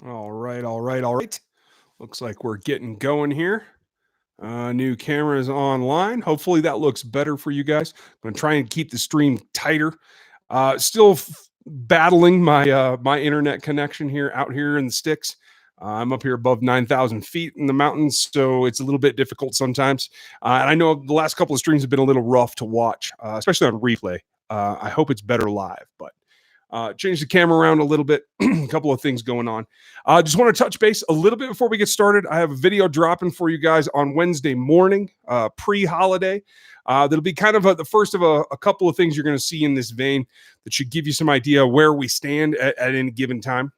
All right, all right, all right. Looks like we're getting going here. New camera is online. Hopefully that looks better for you guys. I'm going to try and keep the stream tighter. Still battling my internet connection here out here in the sticks. I'm up here above 9,000 feet in the mountains, so it's a little bit difficult sometimes. And I know the last couple of streams have been a little rough to watch, especially on replay. I hope it's better live, but change the camera around a little bit. A couple of things going on. Just want to touch base a little bit before we get started. I have a video dropping for you guys on Wednesday morning, pre-holiday. That'll be kind of the first of a couple of things you're going to see in this vein that should give you some idea where we stand at any given time.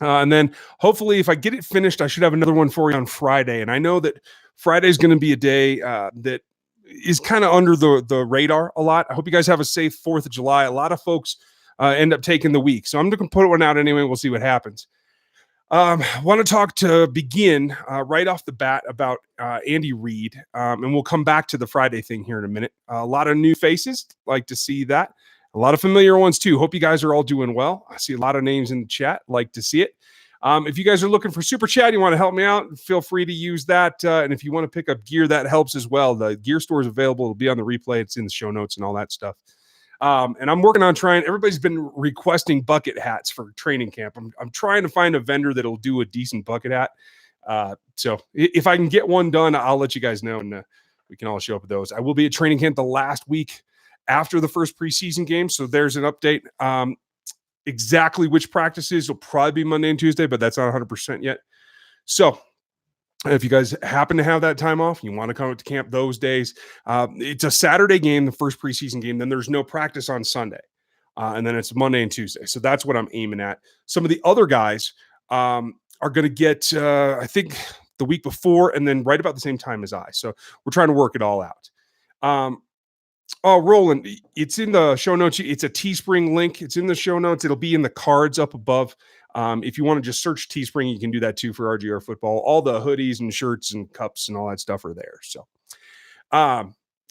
And then hopefully if I get it finished, I should have another one for you on Friday. And I know that Friday is going to be a day that is kind of under the radar a lot. I hope you guys have a safe 4th of July. A lot of folks end up taking the week. So I'm going to put one out anyway. We'll see what happens. Want to talk to begin right off the bat about Andy Reid. And we'll come back to the Friday thing here in a minute. A lot of new faces. Like to see that. A lot of familiar ones too. Hope you guys are all doing well. I see a lot of names in the chat. Like to see it. If you guys are looking for Super Chat, you want to help me out, feel free to use that. And if you want to pick up gear, that helps as well. The gear store is available. It'll be on the replay. It's in the show notes and all that stuff. And I'm working on trying. Everybody's been requesting bucket hats for training camp. I'm trying to find a vendor that'll do a decent bucket hat. So if I can get one done, I'll let you guys know, and we can all show up with those. I will be at training camp the last week after the first preseason game. So there's an update. Exactly which practices will probably be Monday and Tuesday, but that's not 100% yet. So if you guys happen to have that time off, you want to come to camp those days, it's a Saturday game, the first preseason game. Then there's no practice on Sunday. And then it's Monday and Tuesday. So that's what I'm aiming at. Some of the other guys are going to get, I think, the week before and then right about the same time as I. So we're trying to work it all out. Roland, it's in the show notes. It's a Teespring link. It's in the show notes. It'll be in the cards up above. If you want to just search Teespring, you can do that too for RGR football. All the hoodies and shirts and cups and all that stuff are there.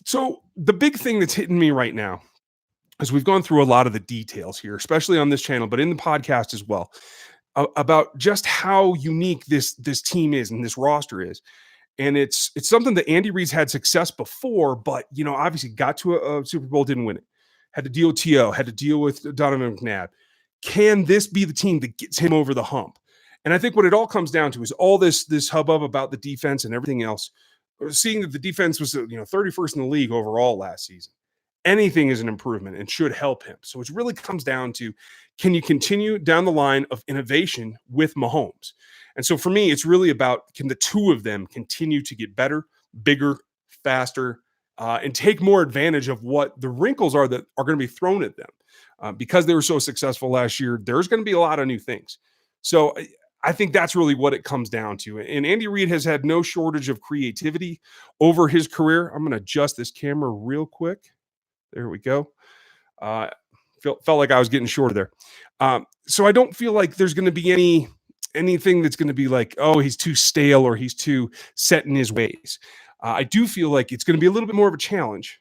So the big thing that's hitting me right now is we've gone through a lot of the details here, especially on this channel, but in the podcast as well, about just how unique this team is and this roster is. And it's something that Andy Reid's had success before, but, obviously got to a Super Bowl, didn't win it. Had to deal with T.O., had to deal with Donovan McNabb. Can this be the team that gets him over the hump? And I think what it all comes down to is all this hubbub about the defense and everything else. Seeing that the defense was 31st in the league overall last season. Anything is an improvement and should help him. So it really comes down to, can you continue down the line of innovation with Mahomes? And so for me, it's really about, can the two of them continue to get better, bigger, faster, and take more advantage of what the wrinkles are that are going to be thrown at them. Because they were so successful last year, there's going to be a lot of new things. So I think that's really what it comes down to. And Andy Reid has had no shortage of creativity over his career. I'm going to adjust this camera real quick. There we go. Felt like I was getting shorter there. So I don't feel like there's going to be anything that's going to be like, oh, he's too stale or he's too set in his ways. I do feel like it's going to be a little bit more of a challenge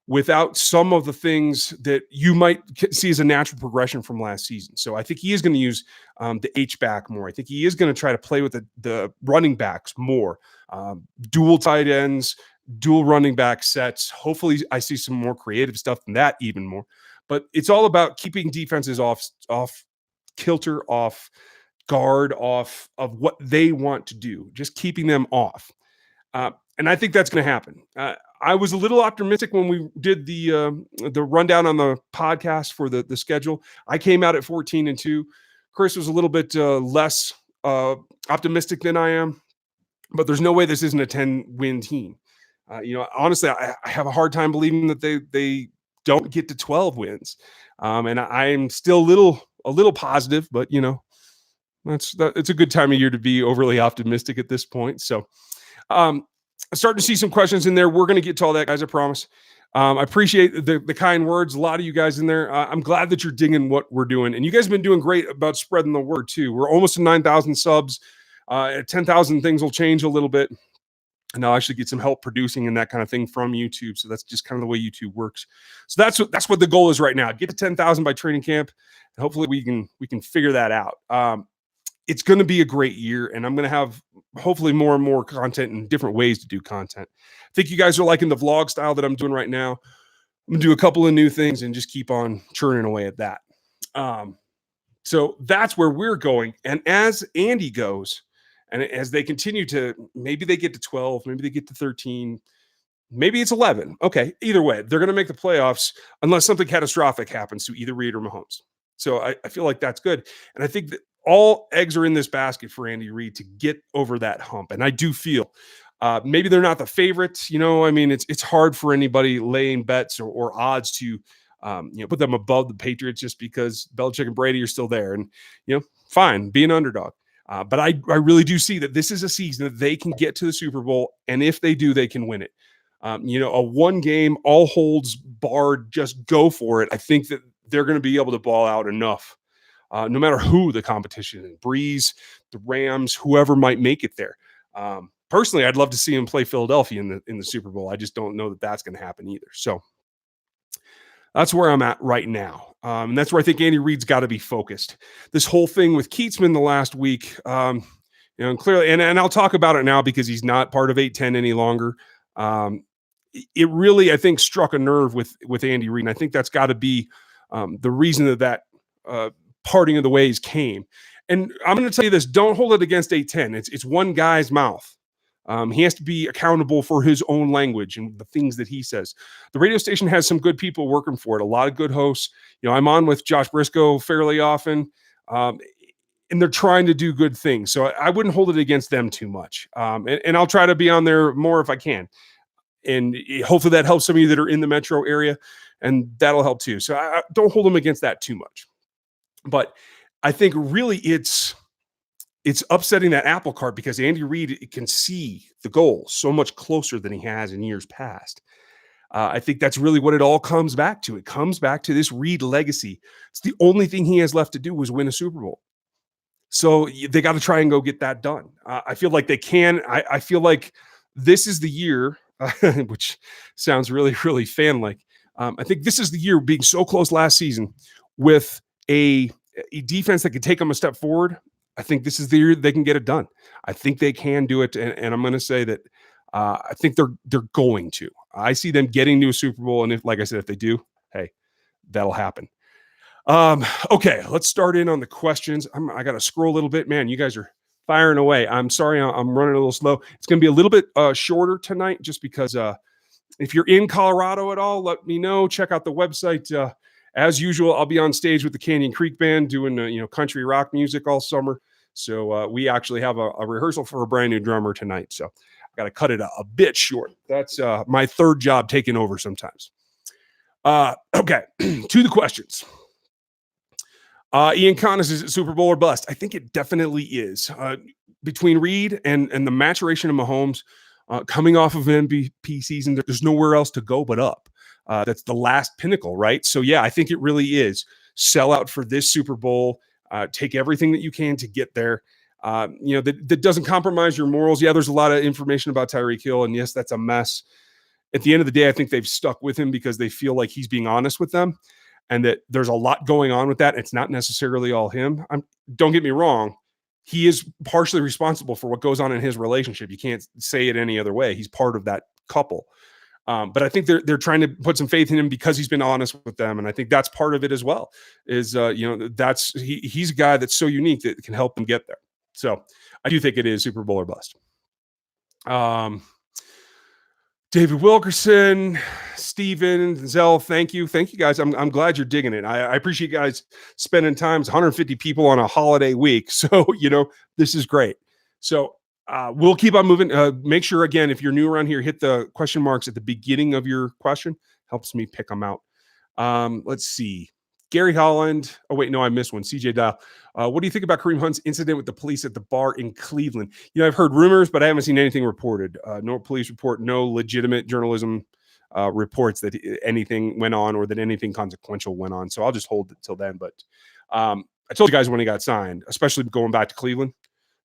without some of the things that you might see as a natural progression from last season. So I think he is going to use the H-back more. I think he is going to try to play with the running backs more. Dual tight ends, dual running back sets. Hopefully I see some more creative stuff than that, even more. But it's all about keeping defenses off kilter, off guard, off of what they want to do, just keeping them off. And I think that's going to happen. I was a little optimistic when we did the rundown on the podcast for the schedule. I came out at 14-2. Chris was a little bit less optimistic than I am, but there's no way this isn't a 10-win team. Honestly, I have a hard time believing that they don't get to 12 wins. And I'm still a little positive, but it's a good time of year to be overly optimistic at this point. So starting to see some questions in there. We're going to get to all that, guys, I promise. I appreciate the kind words. A lot of you guys in there. I'm glad that you're digging what we're doing. And you guys have been doing great about spreading the word, too. We're almost to 9,000 subs. At 10,000, things will change a little bit. And I'll actually get some help producing and that kind of thing from YouTube. So that's just kind of the way YouTube works. So that's what the goal is right now. Get to 10,000 by training camp. And hopefully we can figure that out. it's going to be a great year, and I'm going to have hopefully more and more content and different ways to do content. I think you guys are liking the vlog style that I'm doing right now. I'm going to do a couple of new things and just keep on churning away at that. So that's where we're going. And as Andy goes, and as they continue to, maybe they get to 12, maybe they get to 13, maybe it's 11. Okay, either way, they're going to make the playoffs unless something catastrophic happens to either Reid or Mahomes. So I feel like that's good. And I think that all eggs are in this basket for Andy Reid to get over that hump. And I do feel maybe they're not the favorites. I mean, it's hard for anybody laying bets or odds to put them above the Patriots just because Belichick and Brady are still there. And, fine, be an underdog. But I really do see that this is a season that they can get to the Super Bowl. And if they do, they can win it. A one game, all holds barred, just go for it. I think that they're going to be able to ball out enough, no matter who the competition is. Breeze, the Rams, whoever might make it there. Personally, I'd love to see him play Philadelphia in the Super Bowl. I just don't know that that's going to happen either. So that's where I'm at right now. And that's where I think Andy Reid's got to be focused. This whole thing with Keatsman the last week, and clearly, and I'll talk about it now because he's not part of 8-10 any longer. It really, I think, struck a nerve with Andy Reid. And I think that's got to be the reason that parting of the ways came. And I'm going to tell you this, don't hold it against 8-10. It's one guy's mouth. He has to be accountable for his own language and the things that he says. The radio station has some good people working for it, a lot of good hosts. I'm on with Josh Briscoe fairly often, and they're trying to do good things. So I wouldn't hold it against them too much. And I'll try to be on there more if I can. And hopefully that helps some of you that are in the metro area, and that'll help too. So I don't hold them against that too much. But I think really it's upsetting that apple cart because Andy Reid can see the goal so much closer than he has in years past. I think that's really what it all comes back to. It comes back to this Reid legacy. It's the only thing he has left to do was win a Super Bowl. So they got to try and go get that done. I feel like they can. I feel like this is the year, which sounds really, really fan-like. I think this is the year, being so close last season with a defense that could take them a step forward. I think this is the year they can get it done. I think they can do it, and I'm going to say that I think they're going to. I see them getting to a Super Bowl, and like I said, if they do, hey, that'll happen. Okay, let's start in on the questions. I got to scroll a little bit. Man, you guys are firing away. I'm sorry, I'm running a little slow. It's going to be a little bit shorter tonight just because if you're in Colorado at all, let me know. Check out the website. As usual, I'll be on stage with the Canyon Creek Band doing country rock music all summer. So we actually have a rehearsal for a brand new drummer tonight. So I got to cut it a bit short. That's my third job taking over sometimes. Okay, to the questions. Ian Connors, is it Super Bowl or bust? I think it definitely is. Between Reid and the maturation of Mahomes coming off of an MVP season, there's nowhere else to go but up. That's the last pinnacle, right? So, yeah, I think it really is. Sell out for this Super Bowl. Take everything that you can to get there. That doesn't compromise your morals. Yeah, there's a lot of information about Tyreek Hill, and yes, that's a mess. At the end of the day, I think they've stuck with him because they feel like he's being honest with them and that there's a lot going on with that. It's not necessarily all him. Don't get me wrong. He is partially responsible for what goes on in his relationship. You can't say it any other way. He's part of that couple. But I think they're trying to put some faith in him because he's been honest with them. And I think that's part of it as well is, he's a guy that's so unique that can help them get there. So I do think it is Super Bowl or bust. David Wilkerson, Steven, Zell, thank you. Thank you guys. I'm glad you're digging it. I appreciate you guys spending time. It's 150 people on a holiday week. So, this is great. So we'll keep on moving. Make sure, again, if you're new around here, hit the question marks at the beginning of your question. Helps me pick them out. Let's see. Gary Holland. Oh, wait, no, I missed one. CJ Dial. What do you think about Kareem Hunt's incident with the police at the bar in Cleveland? I've heard rumors, but I haven't seen anything reported. No police report, no legitimate journalism reports that anything went on or that anything consequential went on. So I'll just hold it till then. But I told you guys when he got signed, especially going back to Cleveland,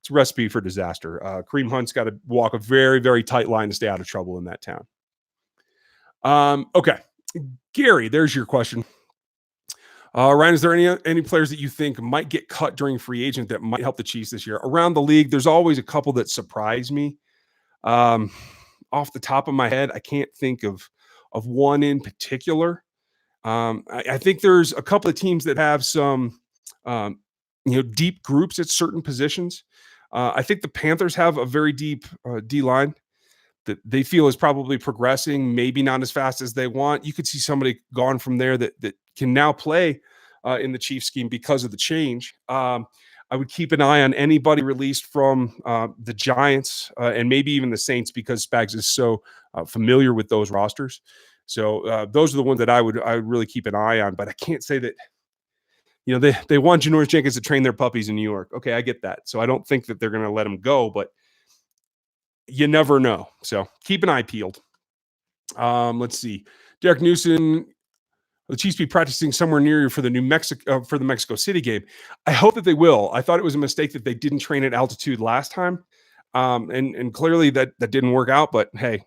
it's a recipe for disaster. Kareem Hunt's got to walk a very, very tight line to stay out of trouble in that town. Okay. Gary, there's your question. Ryan, is there any players that you think might get cut during free agent that might help the Chiefs this year? Around the league, there's always a couple that surprise me. Um, Off the top of my head, I can't think of one in particular. I think there's a couple of teams that have some, um, deep groups at certain positions. I think the Panthers have a very deep D line that they feel is probably progressing, maybe not as fast as they want. You could see somebody gone from there that can now play in the Chiefs scheme because of the change. I would keep an eye on anybody released from the Giants and maybe even the Saints because Spags is so familiar with those rosters. So those are the ones that I would really keep an eye on. But I can't say that they want Janoris Jenkins to train their puppies in New York. Okay, I get that. So I don't think that they're going to let him go, but you never know. So keep an eye peeled. Let's see. Derek Newsom, the Chiefs be practicing somewhere near you for the Mexico City game. I hope that they will. I thought it was a mistake that they didn't train at altitude last time. And clearly that didn't work out, but hey,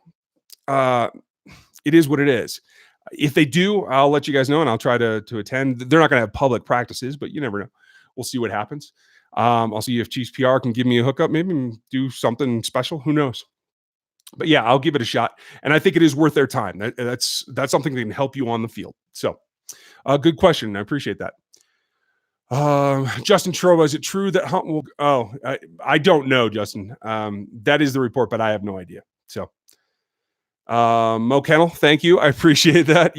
it is what it is. If they do, I'll let you guys know and I'll try to attend. They're not going to have public practices, but you never know. We'll see what happens. I'll see if Chiefs PR can give me a hookup, maybe do something special. Who knows? But yeah, I'll give it a shot. And I think it is worth their time. That's something that can help you on the field. So good question. I appreciate that. Justin Trova, is it true that Hunt will? Oh, I don't know, Justin. That is the report, but I have no idea. So Mo Kennel, thank you. I appreciate that.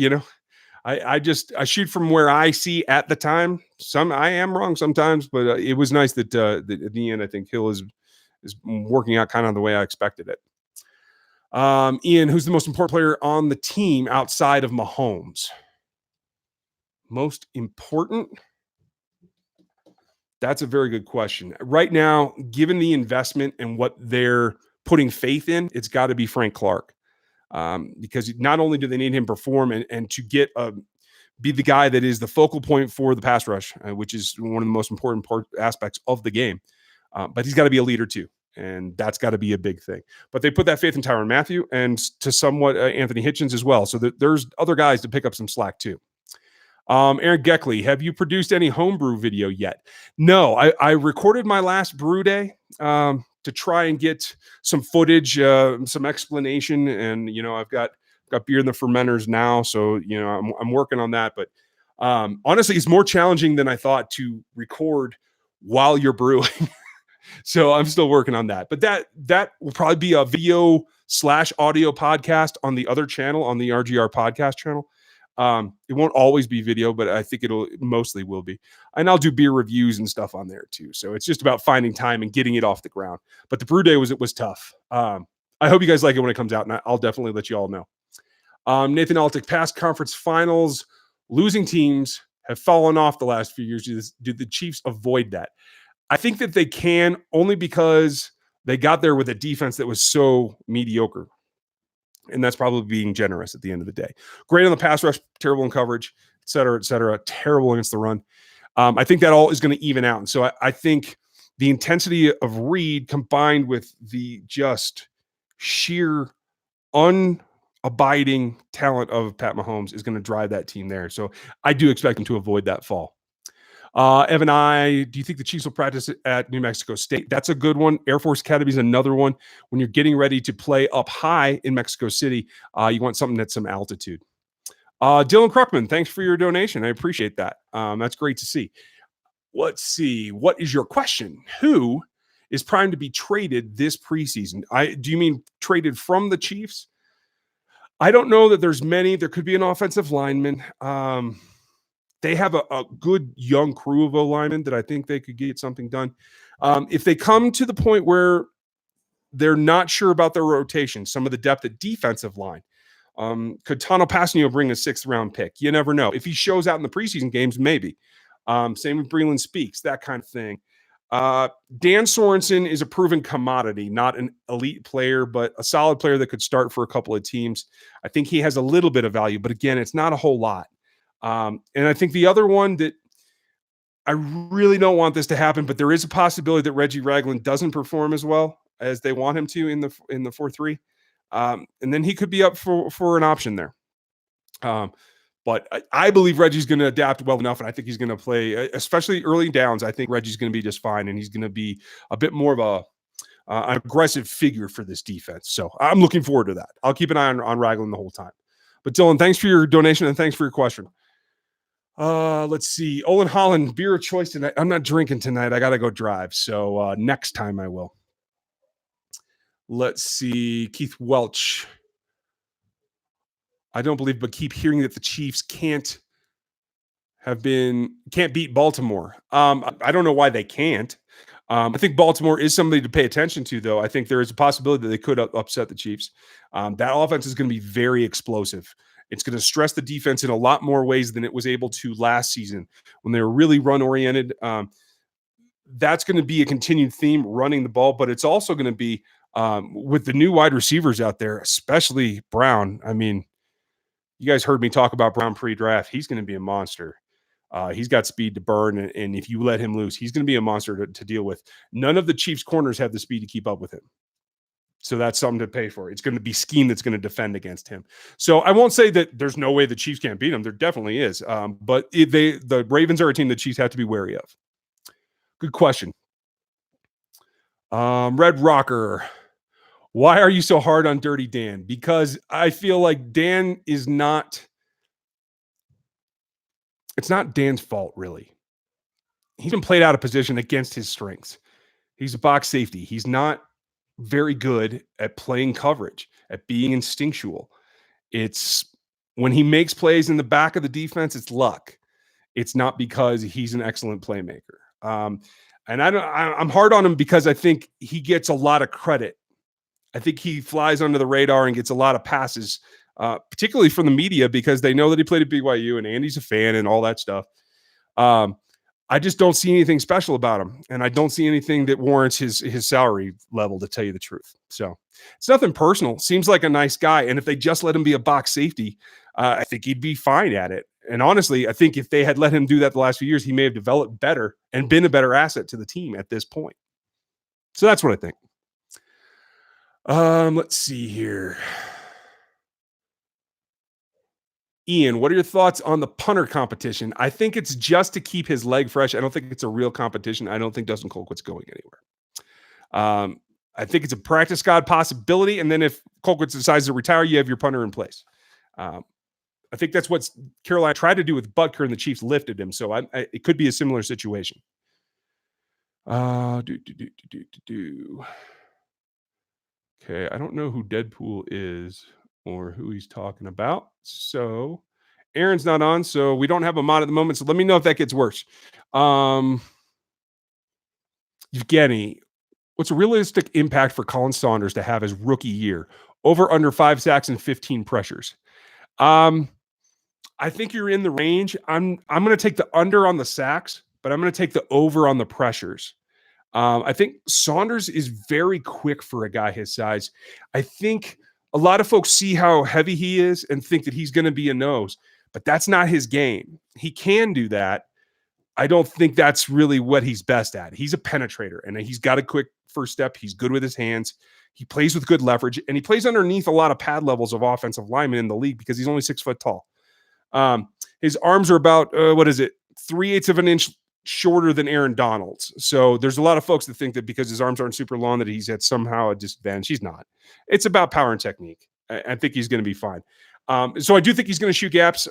I shoot from where I see at the time. I am wrong sometimes, but it was nice that at the end, I think Hill is working out kind of the way I expected it. Ian, who's the most important player on the team outside of Mahomes? Most important? That's a very good question. Right now, given the investment and what they're putting faith in, it's got to be Frank Clark. Because not only do they need him perform and to get be the guy that is the focal point for the pass rush, which is one of the most important aspects of the game, but he's got to be a leader too, and that's got to be a big thing. But they put that faith in Tyrann Mathieu and to somewhat Anthony Hitchens as well, so there's other guys to pick up some slack too. Aaron Geckley, have you produced any homebrew video yet? No, I recorded my last brew day to try and get some footage, some explanation, and I've got beer in the fermenters now, so I'm working on that. But honestly, it's more challenging than I thought to record while you're brewing. So I'm still working on that. But that will probably be a video / audio podcast on the other channel, on the RGR podcast channel. It won't always be video, but I think it'll mostly will be. And I'll do beer reviews and stuff on there too. So it's just about finding time and getting it off the ground. But the brew day was tough. I hope you guys like it when it comes out, and I'll definitely let you all know. Nathan Altick, past conference finals, losing teams have fallen off the last few years. Do the Chiefs avoid that? I think that they can, only because they got there with a defense that was so mediocre. And that's probably being generous at the end of the day. Great on the pass rush, terrible in coverage, et cetera, terrible against the run. I think that all is going to even out. And so I think the intensity of Reid combined with the just sheer unabiding talent of Pat Mahomes is going to drive that team there. So I do expect them to avoid that fall. Evan, do you think the Chiefs will practice at New Mexico State? That's a good one. Air Force Academy is another one. When you're getting ready to play up high in Mexico City, you want something that's some altitude. Dylan Kruckman, thanks for your donation. I appreciate that. That's great to see. Let's see. What is your question? Who is primed to be traded this preseason? Do you mean traded from the Chiefs? I don't know that there's many. There could be an offensive lineman. They have a good young crew of O-linemen that I think they could get something done. If they come to the point where they're not sure about their rotation, some of the depth at defensive line, could Tano Passanio bring a 6th-round pick? You never know. If he shows out in the preseason games, maybe. Same with Breland Speaks, that kind of thing. Dan Sorensen is a proven commodity, not an elite player, but a solid player that could start for a couple of teams. I think he has a little bit of value, but again, it's not a whole lot. And I think the other one that I really don't want this to happen, but there is a possibility that Reggie Ragland doesn't perform as well as they want him to in the 4-3. And then he could be up for an option there. But I believe Reggie's going to adapt well enough, and I think he's going to play, especially early downs. I think Reggie's going to be just fine, and he's going to be a bit more of an aggressive figure for this defense. So I'm looking forward to that. I'll keep an eye on Ragland the whole time. But Dylan, thanks for your donation and thanks for your question. Let's see. Olin Holland, beer of choice tonight. I'm not drinking tonight. I got to go drive. So next time I will. Let's see. Keith Welch. I don't believe, but keep hearing that the Chiefs can't beat Baltimore. I don't know why they can't. I think Baltimore is somebody to pay attention to, though. I think there is a possibility that they could upset the Chiefs. That offense is going to be very explosive. It's going to stress the defense in a lot more ways than it was able to last season when they were really run-oriented. That's going to be a continued theme, running the ball, but it's also going to be with the new wide receivers out there, especially Brown. I mean, you guys heard me talk about Brown pre-draft. He's going to be a monster. He's got speed to burn, and if you let him loose, he's going to be a monster to deal with. None of the Chiefs' corners have the speed to keep up with him. So that's something to pay for. It's going to be scheme that's going to defend against him. So I won't say that there's no way the Chiefs can't beat him. There definitely is. But the Ravens are a team the Chiefs have to be wary of. Good question. Red Rocker. Why are you so hard on Dirty Dan? Because I feel like Dan is not – it's not Dan's fault, really. He's been played out of position against his strengths. He's a box safety. He's not very good at playing coverage, at being instinctual. It's when he makes plays in the back of the defense, it's luck. It's not because he's an excellent playmaker. And I'm hard on him because I think he gets a lot of credit. I think he flies under the radar and gets a lot of passes, particularly from the media, because they know that he played at BYU and Andy's a fan and all that stuff. I just don't see anything special about him, and I don't see anything that warrants his salary level, to tell you the truth. So it's nothing personal. Seems like a nice guy, and if they just let him be a box safety, I think he'd be fine at it. And honestly, I think if they had let him do that the last few years, he may have developed better and been a better asset to the team at this point. So that's what I think. Let's see here. Ian, what are your thoughts on the punter competition? I think it's just to keep his leg fresh. I don't think it's a real competition. I don't think Dustin Colquitt's going anywhere. I think it's a practice squad possibility. And then if Colquitt decides to retire, you have your punter in place. I think that's what Carolina tried to do with Butker, and the Chiefs lifted him. So it could be a similar situation. Okay, I don't know who Deadpool is or who he's talking about. So Aaron's not on, so we don't have a mod at the moment. So let me know if that gets worse. Evgeny, what's a realistic impact for Colin Saunders to have his rookie year? Over under 5 sacks and 15 pressures. I think you're in the range. I'm going to take the under on the sacks, but I'm going to take the over on the pressures. I think Saunders is very quick for a guy his size. I think a lot of folks see how heavy he is and think that he's going to be a nose, but that's not his game. He can do that. I don't think that's really what he's best at. He's a penetrator, and he's got a quick first step. He's good with his hands. He plays with good leverage, and he plays underneath a lot of pad levels of offensive linemen in the league because he's only 6 foot tall. His arms are about, 3/8 of an inch shorter than Aaron Donald's. So there's a lot of folks that think that because his arms aren't super long that he's at somehow a disadvantage. He's not. It's about power and technique. I think he's going to be fine. So I do think he's going to shoot gaps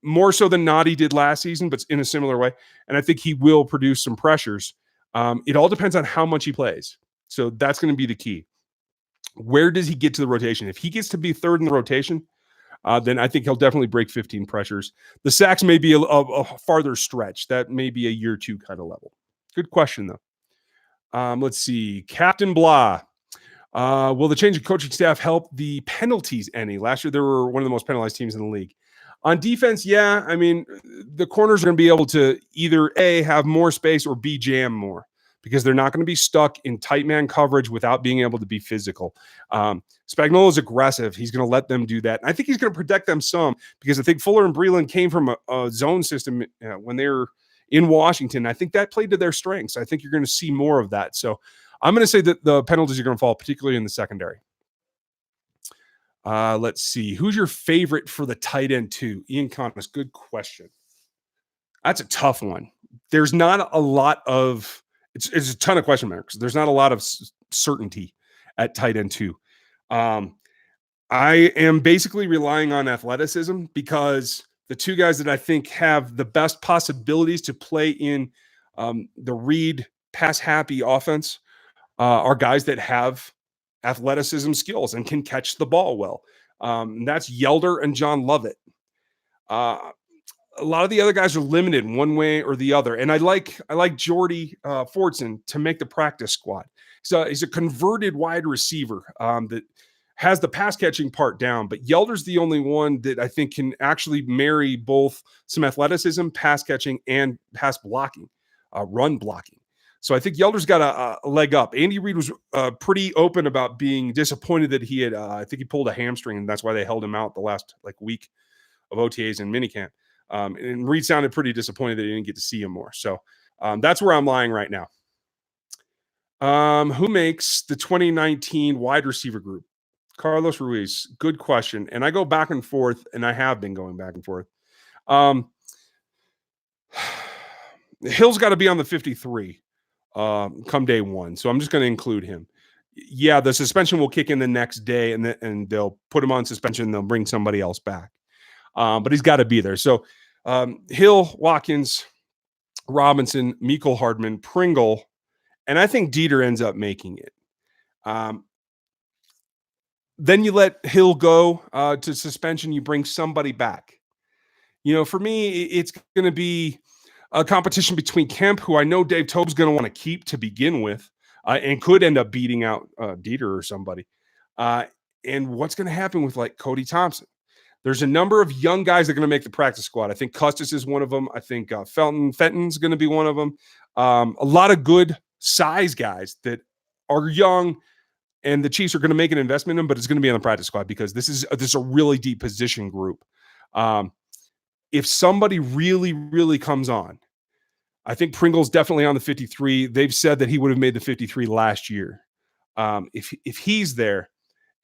more so than Noddy did last season, but in a similar way. And I think he will produce some pressures. It all depends on how much he plays. So that's going to be the key. Where does he get to the rotation? If he gets to be third in the rotation, then I think he'll definitely break 15 pressures. The sacks may be a farther stretch. That may be a year 2 kind of level. Good question, though. Let's see. Captain Blah. Will the change of coaching staff help the penalties any? Last year, they were one of the most penalized teams in the league. On defense, yeah. I mean, the corners are going to be able to either A, have more space, or B, jam more, because they're not going to be stuck in tight man coverage without being able to be physical. Spagnuolo is aggressive. He's going to let them do that. And I think he's going to protect them some, because I think Fuller and Breland came from a zone system when they were in Washington. I think that played to their strengths. I think you're going to see more of that. So I'm going to say that the penalties are going to fall, particularly in the secondary. Let's see. Who's your favorite for the tight end too? Ian Contis, good question. That's a tough one. There's not a lot of it's a ton of question marks. There's not a lot of certainty at tight end too. I am basically relying on athleticism because the two guys that I think have the best possibilities to play in the Reid pass happy offense are guys that have athleticism skills and can catch the ball well. That's Yelder and John Lovett. A lot of the other guys are limited one way or the other, and I like Jordy Fortson to make the practice squad. So he's a converted wide receiver that has the pass catching part down, but Yelder's the only one that I think can actually marry both some athleticism, pass catching, and pass blocking, run blocking. So I think Yelder's got a leg up. Andy Reid was pretty open about being disappointed that he had, I think he pulled a hamstring, and that's why they held him out the last week of OTAs and minicamp. And Reid sounded pretty disappointed that he didn't get to see him more. So that's where I'm lying right now. Who makes the 2019 wide receiver group? Carlos Ruiz. Good question. And I go back and forth, and I have been going back and forth. Hill's got to be on the 53 come day one. So I'm just going to include him. Yeah, the suspension will kick in the next day, and they'll put him on suspension. They'll bring somebody else back. But he's got to be there. So Hill, Watkins, Robinson, Mecole, Hardman, Pringle, and I think Dieter ends up making it. Then you let Hill go to suspension. You bring somebody back. For me, it's going to be a competition between Kemp, who I know Dave Tobe's going to want to keep to begin with, and could end up beating out Dieter or somebody. And what's going to happen with Cody Thompson? There's a number of young guys that are going to make the practice squad. I think Custis is one of them. I think Fenton's going to be one of them. A lot of good size guys that are young, and the Chiefs are going to make an investment in them, but it's going to be on the practice squad because this is a really deep position group. If somebody really, really comes on, I think Pringle's definitely on the 53. They've said that he would have made the 53 last year. If he's there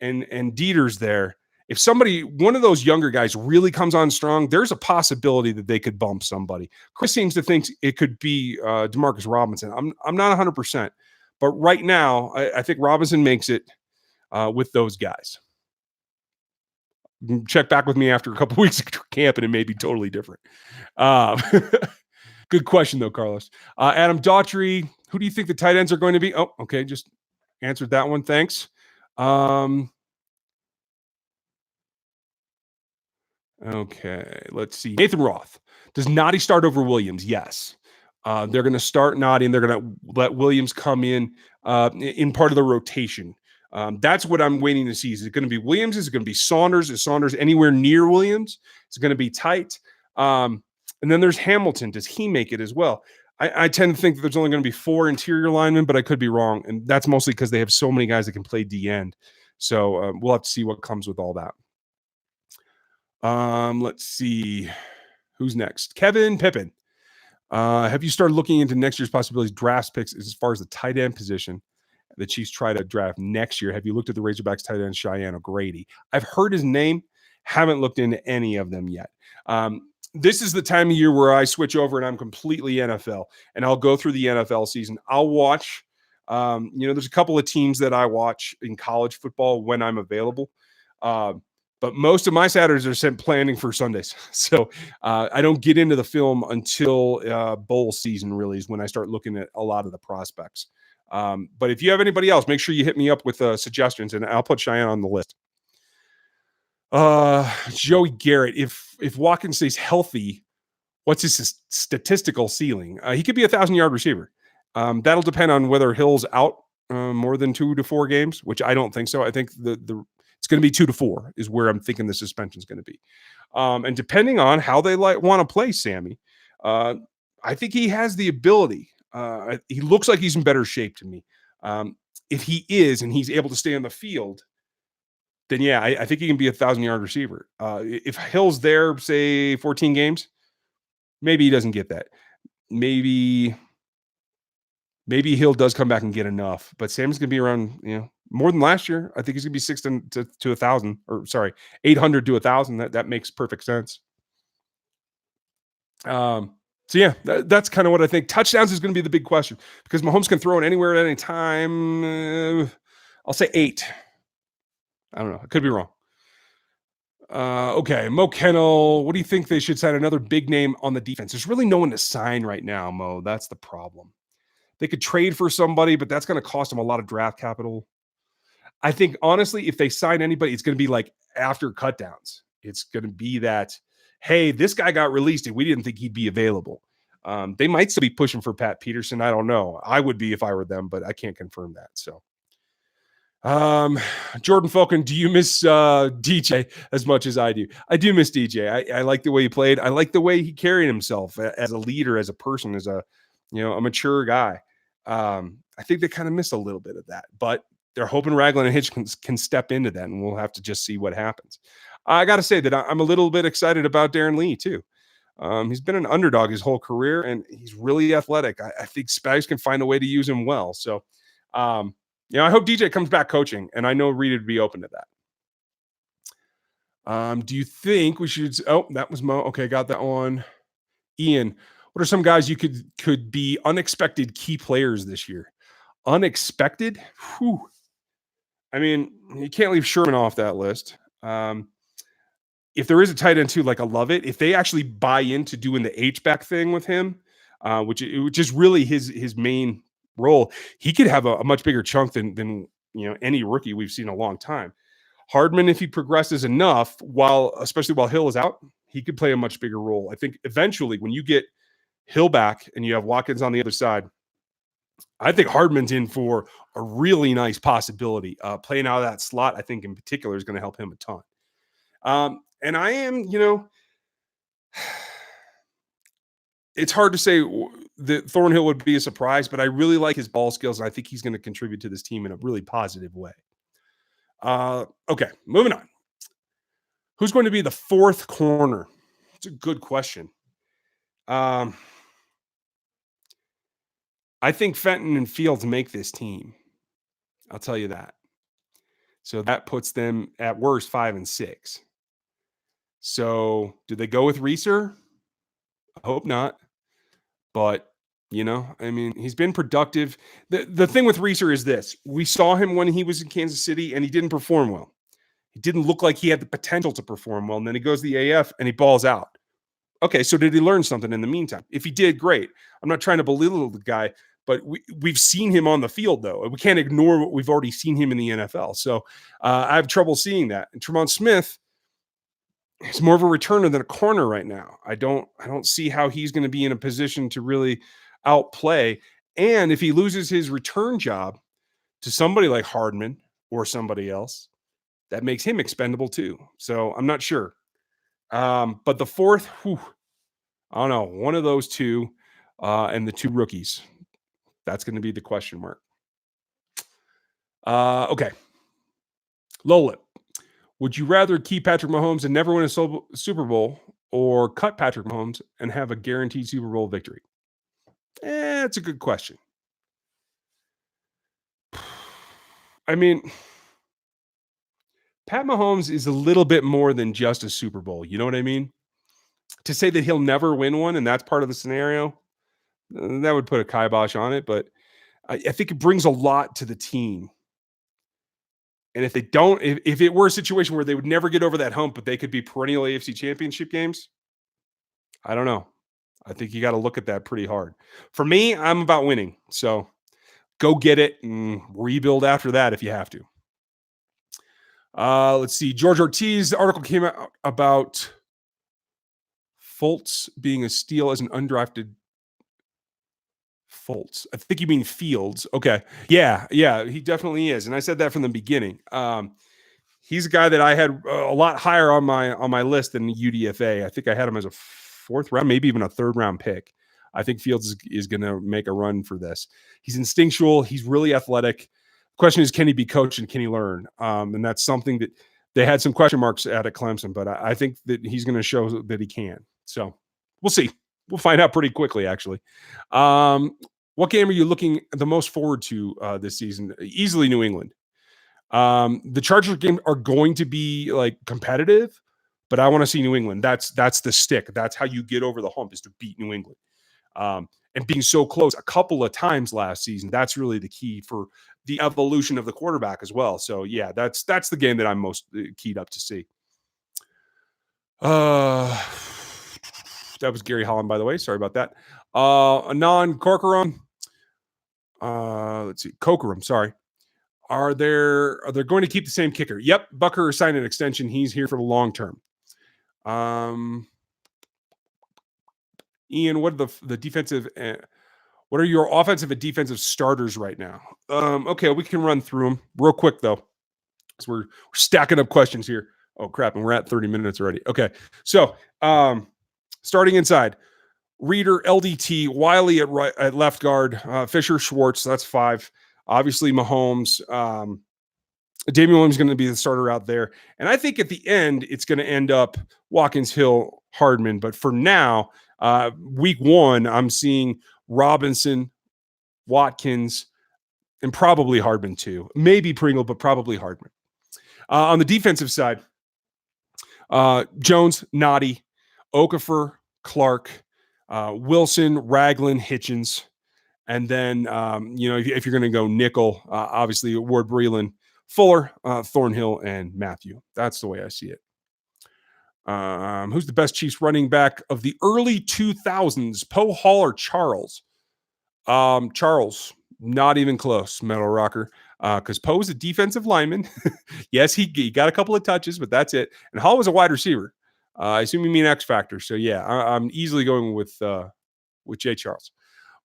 and Dieter's there, if one of those younger guys really comes on strong, there's a possibility that they could bump somebody. Chris seems to think it could be Demarcus Robinson. I'm not 100%, but right now I think Robinson makes it with those guys. Check back with me after a couple weeks of camp, and it may be totally different. Good question, though, Carlos. Adam Daughtry, who do you think the tight ends are going to be? Oh, okay, just answered that one. Thanks. Okay, let's see. Nathan Roth. Does Noddy start over Williams? Yes. They're going to start Noddy, and they're going to let Williams come in part of the rotation. That's what I'm waiting to see. Is it going to be Williams? Is it going to be Saunders? Is Saunders anywhere near Williams? It's going to be tight. And then there's Hamilton. Does he make it as well? I tend to think that there's only going to be 4 interior linemen, but I could be wrong. And that's mostly because they have so many guys that can play D end. So we'll have to see what comes with all that. Let's see. Who's next? Kevin Pippin. Have you started looking into next year's possibilities draft picks as far as the tight end position? The Chiefs try to draft next year. Have you looked at the Razorbacks tight end Cheyenne O'Grady? I've heard his name, haven't looked into any of them yet. This is the time of year where I switch over and I'm completely NFL, and I'll go through the NFL season. I'll watch, there's a couple of teams that I watch in college football when I'm available. But most of my Saturdays are spent planning for Sundays. So I don't get into the film until bowl season really is when I start looking at a lot of the prospects. But if you have anybody else, make sure you hit me up with suggestions, and I'll put Cheyenne on the list. Joey Garrett, if Watkins stays healthy, what's his statistical ceiling? He could be 1,000-yard receiver. That'll depend on whether Hill's out more than 2 to 4 games, which I don't think so. I think it's going to be 2 to 4 is where I'm thinking the suspension is going to be. And depending on how they want to play Sammy, I think he has the ability. He looks like he's in better shape to me. If he is and he's able to stay on the field, then yeah, I think he can be 1,000-yard receiver. If Hill's there, say 14 games, maybe he doesn't get that. Maybe Hill does come back and get enough, but Sam's going to be around, more than last year. I think he's going to be 600 to 1,000, or sorry, 800 to 1,000. That makes perfect sense. So yeah, that's kind of what I think. Touchdowns is going to be the big question because Mahomes can throw it anywhere at any time. I'll say 8. I don't know. I could be wrong. Okay, Mo Kennel. What do you think they should sign another big name on the defense? There's really no one to sign right now, Mo. That's the problem. They could trade for somebody, but that's going to cost them a lot of draft capital. I think honestly, if they sign anybody, it's going to be like after cutdowns. It's going to be that, hey, this guy got released and we didn't think he'd be available. They might still be pushing for Pat Peterson. I don't know. I would be if I were them, but I can't confirm that. So, Jordan Falcon, do you miss DJ as much as I do? I do miss DJ. I like the way he played. I like the way he carried himself as a leader, as a person, as a mature guy. I think they kind of missed a little bit of that, but they're hoping Ragland and Hitch can step into that, and we'll have to just see what happens. I got to say that I'm a little bit excited about Darren Lee too. He's been an underdog his whole career, and he's really athletic. I think Spags can find a way to use him well. So, I hope DJ comes back coaching, and I know Reid would be open to that. Do you think we should? Oh, that was Mo. Okay, got that one. Ian, what are some guys you could be unexpected key players this year? Unexpected? Whew. I mean, you can't leave Sherman off that list. If there is a tight end too, like I love it. If they actually buy into doing the H-back thing with him, which is really his main role, he could have a much bigger chunk than any rookie we've seen in a long time. Hardman, if he progresses enough, especially while Hill is out, he could play a much bigger role. I think eventually when you get Hill back and you have Watkins on the other side, I think Hardman's in for a really nice possibility. Playing out of that slot, I think in particular, is going to help him a ton. And I am, it's hard to say that Thornhill would be a surprise, but I really like his ball skills, and I think he's going to contribute to this team in a really positive way. Okay, moving on. Who's going to be the fourth corner? It's a good question. I think Fenton and Fields make this team. I'll tell you that. So that puts them at worst 5 and 6. So do they go with Reeser? I hope not. But, he's been productive. The thing with Reeser is this. We saw him when he was in Kansas City, and he didn't perform well. He didn't look like he had the potential to perform well. And then he goes to the AF, and he balls out. Okay, so did he learn something in the meantime? If he did, great. I'm not trying to belittle the guy, but we've seen him on the field, though. We can't ignore what we've already seen him in the NFL. So I have trouble seeing that. And Tremont Smith, he's more of a returner than a corner right now. I don't see how he's going to be in a position to really outplay. And if he loses his return job to somebody like Hardman or somebody else, that makes him expendable too. So I'm not sure. But the fourth, I don't know, one of those two and the two rookies. That's going to be the question mark. Okay. Low lip. Would you rather keep Patrick Mahomes and never win a Super Bowl, or cut Patrick Mahomes and have a guaranteed Super Bowl victory? It's a good question. I mean, Pat Mahomes is a little bit more than just a Super Bowl. You know what I mean? To say that he'll never win one, and that's part of the scenario, that would put a kibosh on it. But I think it brings a lot to the team. And if they don't, if it were a situation where they would never get over that hump, but they could be perennial AFC championship games, I don't know. I think you got to look at that pretty hard. For me, I'm about winning. So go get it and rebuild after that if you have to. Let's see. George Ortiz, the article came out about Fultz being a steal as an undrafted Fultz. I think you mean Fields. Okay. Yeah, he definitely is. And I said that from the beginning. He's a guy that I had a lot higher on my list than UDFA. I think I had him as a 4th round, maybe even a 3rd round pick. I think Fields is going to make a run for this. He's instinctual. He's really athletic. The question is, can he be coached and can he learn? And that's something that they had some question marks at Clemson, but I think that he's going to show that he can. So we'll see. We'll find out pretty quickly, actually. What game are you looking the most forward to this season? Easily New England. The Chargers game are going to be like competitive, but I want to see New England. That's the stick. That's how you get over the hump, is to beat New England. And being so close a couple of times last season, that's really the key for the evolution of the quarterback as well. So yeah, that's the game that I'm most keyed up to see. That was Gary Holland, by the way. Sorry about that. Anon Corcoran. Let's see, Cokerum. Sorry. Are they going to keep the same kicker? Yep, Bucker signed an extension. He's here for the long term. Ian, what are the defensive? What are your offensive and defensive starters right now? Okay, we can run through them real quick though, because we're stacking up questions here. Oh crap, and we're at 30 minutes already. Okay, so starting inside, Reader, LDT, Wiley at left guard, Fisher, Schwartz. That's 5. Obviously, Mahomes. Damien Williams is going to be the starter out there. And I think at the end, it's going to end up Watkins, Hill, Hardman. But for now, week 1, I'm seeing Robinson, Watkins, and probably Hardman too. Maybe Pringle, but probably Hardman. On the defensive side, Jones, Noddy, Okafor, Clark, Wilson, Ragland, Hitchens. And then, if you're going to go nickel, obviously Ward Breland, Fuller, Thornhill, and Matthew. That's the way I see it. Who's the best Chiefs running back of the early 2000s? Poe, Hall, or Charles? Charles, not even close, Metal Rocker. Because Poe was a defensive lineman. Yes, he got a couple of touches, but that's it. And Hall was a wide receiver. I assume you mean X Factor. So yeah, I'm easily going with Jay Charles.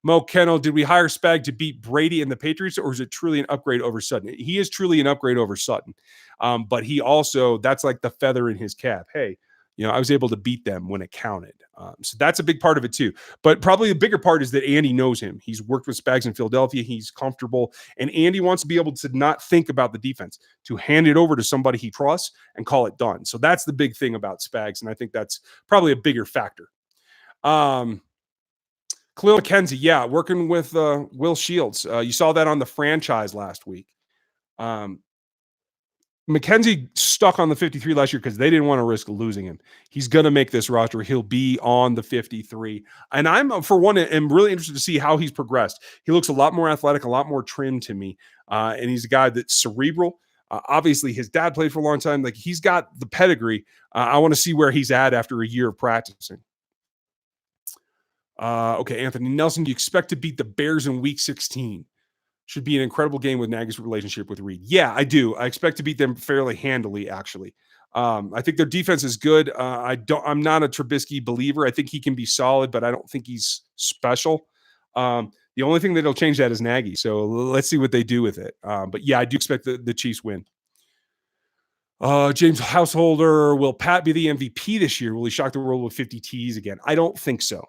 Mo Kennel, did we hire Spag to beat Brady and the Patriots, or is it truly an upgrade over Sutton? He is truly an upgrade over Sutton. But he also, that's like the feather in his cap. Hey, I was able to beat them when it counted. So that's a big part of it too. But probably the bigger part is that Andy knows him. He's worked with Spags in Philadelphia. He's comfortable. And Andy wants to be able to not think about the defense, to hand it over to somebody he trusts and call it done. So that's the big thing about Spags. And I think that's probably a bigger factor. Khalil McKenzie, yeah, working with Will Shields. You saw that on the franchise last week. McKenzie stuck on the 53 last year because they didn't want to risk losing him. He's going to make this roster. He'll be on the 53. And I'm, for one, am really interested to see how he's progressed. He looks a lot more athletic, a lot more trim to me. And he's a guy that's cerebral. Obviously, his dad played for a long time. Like, he's got the pedigree. I want to see where he's at after a year of practicing. Okay, Anthony Nelson, do you expect to beat the Bears in week 16? Should be an incredible game with Nagy's relationship with Reid. Yeah, I do. I expect to beat them fairly handily, actually. I think their defense is good. I'm not a Trubisky believer. I think he can be solid, but I don't think he's special. The only thing that'll change that is Nagy. So let's see what they do with it. But yeah, I do expect the Chiefs win. James Householder, will Pat be the MVP this year? Will he shock the world with 50 Ts again? I don't think so.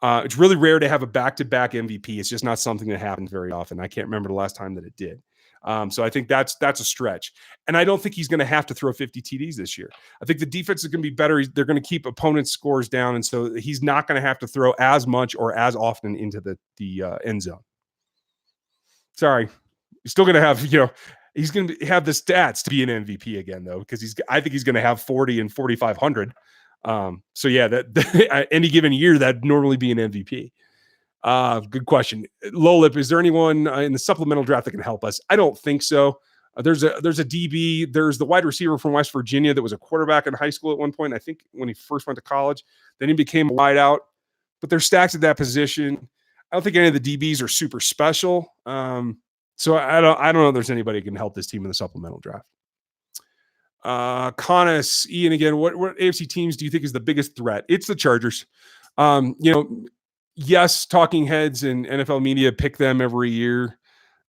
It's really rare to have a back-to-back MVP. It's just not something that happens very often. I can't remember the last time that it did. So I think that's a stretch. And I don't think he's going to have to throw 50 TDs this year. I think the defense is going to be better. They're going to keep opponents' scores down, and so he's not going to have to throw as much or as often into the end zone. Sorry. He's still going to have, he's going to have the stats to be an MVP again, though, because I think he's going to have 40 and 4,500. So yeah, that any given year, that'd normally be an MVP. Good question. Lolip, is there anyone in the supplemental draft that can help us? I don't think so. There's a DB. There's the wide receiver from West Virginia that was a quarterback in high school at one point. I think when he first went to college, then he became a wideout. But they're stacked at that position. I don't think any of the DBs are super special. So I don't know if there's anybody who can help this team in the supplemental draft. Conis, Ian again, what AFC teams do you think is the biggest threat? It's the Chargers. Yes, talking heads and NFL media pick them every year.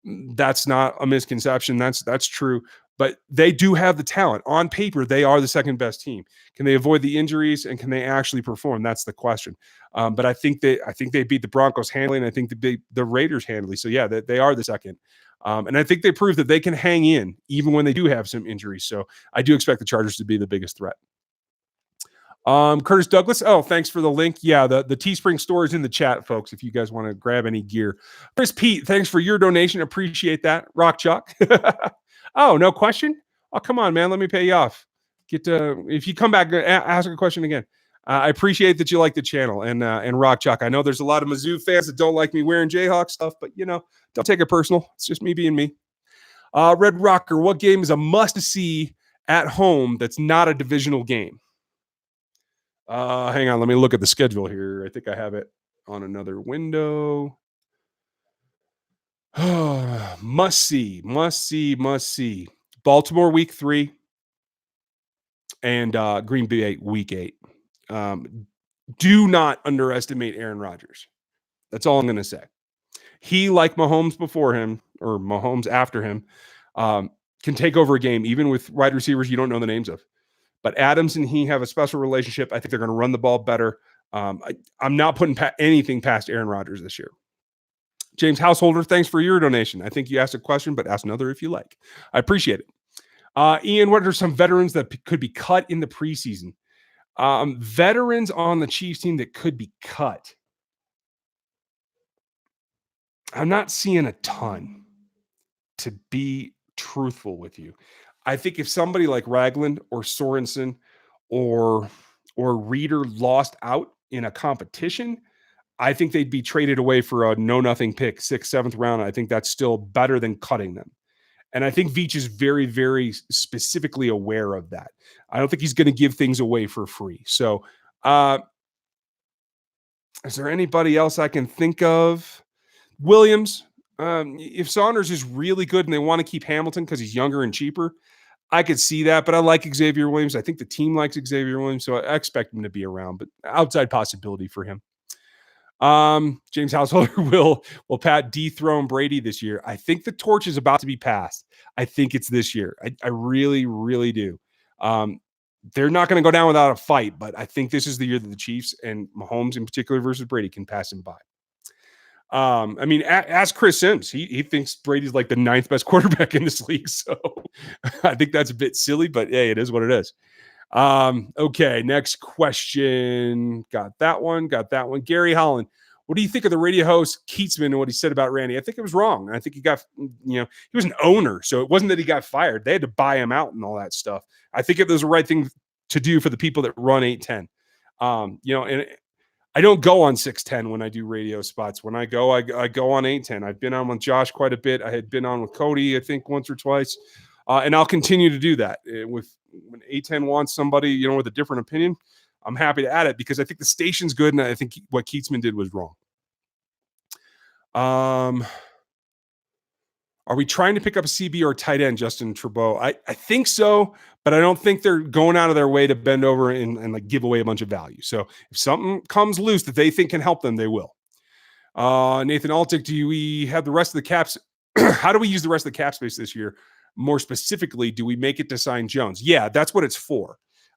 That's not a misconception. That's true. But they do have the talent. On paper, they are the second best team. Can they avoid the injuries and can they actually perform? That's the question. But I think they beat the Broncos handily, and I think they beat the Raiders handily. So yeah, they are the second. And I think they proved that they can hang in even when they do have some injuries. So I do expect the Chargers to be the biggest threat. Curtis Douglas. Oh, thanks for the link. Yeah, the Teespring store is in the chat, folks, if you guys want to grab any gear. Chris Pete, thanks for your donation. Appreciate that. Rock Chalk. Oh, no question? Oh, come on, man. Let me pay you off. If you come back, ask a question again. I appreciate that you like the channel and Rock Chalk. I know there's a lot of Mizzou fans that don't like me wearing Jayhawk stuff, but don't take it personal. It's just me being me. Red Rocker, what game is a must see at home that's not a divisional game? Hang on, let me look at the schedule here. I think I have it on another window. Must see. Baltimore week 3 and Green Bay week 8. Do not underestimate Aaron Rodgers. That's all I'm going to say. He, like Mahomes before him or Mahomes after him, can take over a game, even with wide receivers you don't know the names of. But Adams and he have a special relationship. I think they're going to run the ball better. I'm not putting anything past Aaron Rodgers this year. James Householder, thanks for your donation. I think you asked a question, but ask another if you like. I appreciate it. Ian, what are some veterans that could be cut in the preseason? Veterans on the Chiefs team that could be cut. I'm not seeing a ton, to be truthful with you. I think if somebody like Ragland or Sorensen or Reeder lost out in a competition, I think they'd be traded away for a know-nothing pick, 6th, 7th round. I think that's still better than cutting them. And I think Veach is very, very specifically aware of that. I don't think he's going to give things away for free. So is there anybody else I can think of? Williams. If Saunders is really good and they want to keep Hamilton because he's younger and cheaper, I could see that, but I like Xavier Williams. I think the team likes Xavier Williams, so I expect him to be around, but outside possibility for him. James Householder will Pat dethrone Brady this year. I think the torch is about to be passed. I think it's this year. I really, really do. They're not going to go down without a fight, but I think this is the year that the Chiefs and Mahomes in particular versus Brady can pass him by. I mean, ask Chris Sims. He thinks Brady's like the 9th best quarterback in this league. So I think that's a bit silly, but hey, it is what it is. Okay, next question. Got that one. Gary Holland. What do you think of the radio host Keatsman and what he said about Randy? I think it was wrong. I think he was an owner, so it wasn't that he got fired. They had to buy him out and all that stuff. I think it was the right thing to do for the people that run 810. And I don't go on 610 when I do radio spots. When I go on 810. I've been on with Josh quite a bit. I had been on with Cody, I think, once or twice. And I'll continue to do that. When 810 wants somebody, with a different opinion, I'm happy to add it because I think the station's good, and I think what Keatsman did was wrong. Are we trying to pick up a CB or a tight end, Justin Trudeau? I think so, but I don't think they're going out of their way to bend over and like give away a bunch of value. So if something comes loose that they think can help them, they will. Nathan Altick, do we have the rest of the caps? How do we use the rest of the cap space this year? More specifically, do we make it to sign Jones? Yeah, that's what it's for.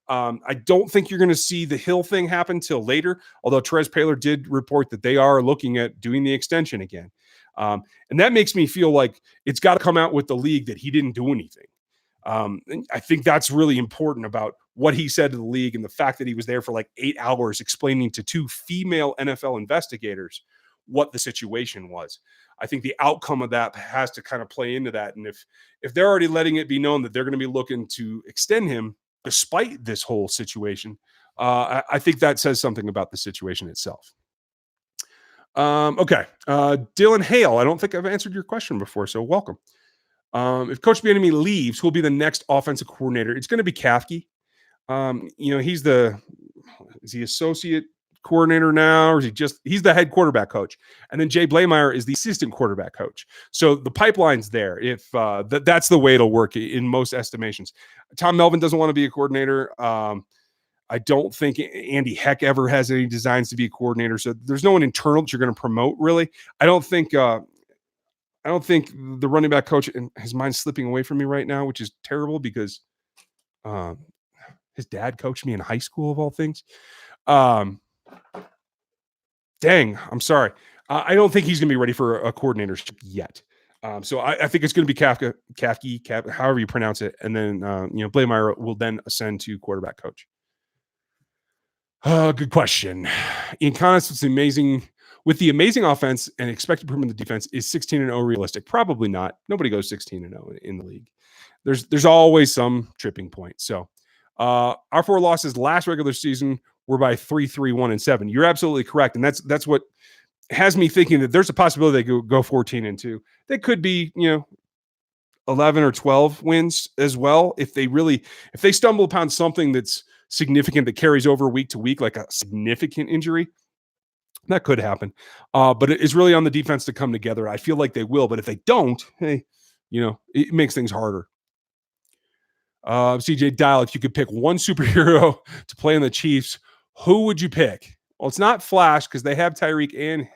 I don't think you're going to see the Hill thing happen till later, although Trez Paylor did report that they are looking at doing the extension again. And that makes me feel like it's got to come out with the league that he didn't do anything. And I think that's really important about what he said to the league and the fact that he was there for like 8 hours explaining to 2 female NFL investigators what the situation was. I think the outcome of that has to kind of play into that. And if they're already letting it be known that they're going to be looking to extend him despite this whole situation, I think that says something about the situation itself. Okay. Dylan Hale, I don't think I've answered your question before, so welcome. If Coach Bieniemy leaves, who'll be the next offensive coordinator? It's going to be Kafke. Is he associate coordinator now, or he's the head quarterback coach? And then Jay Blameyer is the assistant quarterback coach. So the pipeline's there. If that's the way it'll work in most estimations. Tom Melvin doesn't want to be a coordinator. I don't think Andy Heck ever has any designs to be a coordinator. So there's no one internal that you're going to promote, really. I don't think the running back coach, and his mind's slipping away from me right now, which is terrible because his dad coached me in high school, of all things. Dang, I'm sorry. I don't think he's going to be ready for a coordinatorship yet. So I think it's going to be Kafke, however you pronounce it. And then, Blameyer will then ascend to quarterback coach. Good question. In context, with the amazing offense and expected improvement in the defense, is 16-0 realistic? Probably not. Nobody goes 16-0 in the league. there's always some tripping point. So our 4 losses last regular season were by 3-3-1-7. You're absolutely correct, and that's what has me thinking that there's a possibility they could go 14-2. They could be 11 or 12 wins as well if they stumble upon something that's significant that carries over week to week, like a significant injury. That could happen. But it's really on the defense to come together. I feel like they will, but if they don't, hey, it makes things harder. CJ Dial, if you could pick one superhero to play in the Chiefs, who would you pick? Well, it's not Flash because they have Tyreek and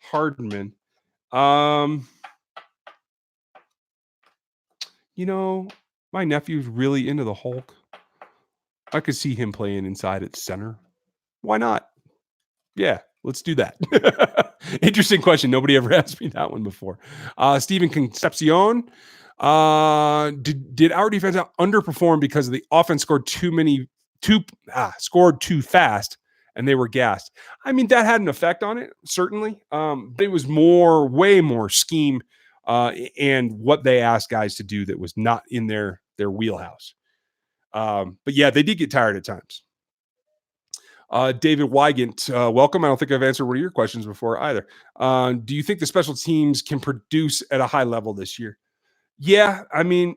Hardman. My nephew's really into the Hulk. I could see him playing inside at center. Why not? Yeah, let's do that. Interesting question. Nobody ever asked me that one before. Steven Concepcion. Did our defense underperform because the offense scored scored too fast and they were gassed? I mean, that had an effect on it, certainly. But it was way more scheme and what they asked guys to do that was not in their wheelhouse. But yeah, they did get tired at times. David Wygant, welcome. I don't think I've answered one of your questions before either. Do you think the special teams can produce at a high level this year? Yeah, I mean,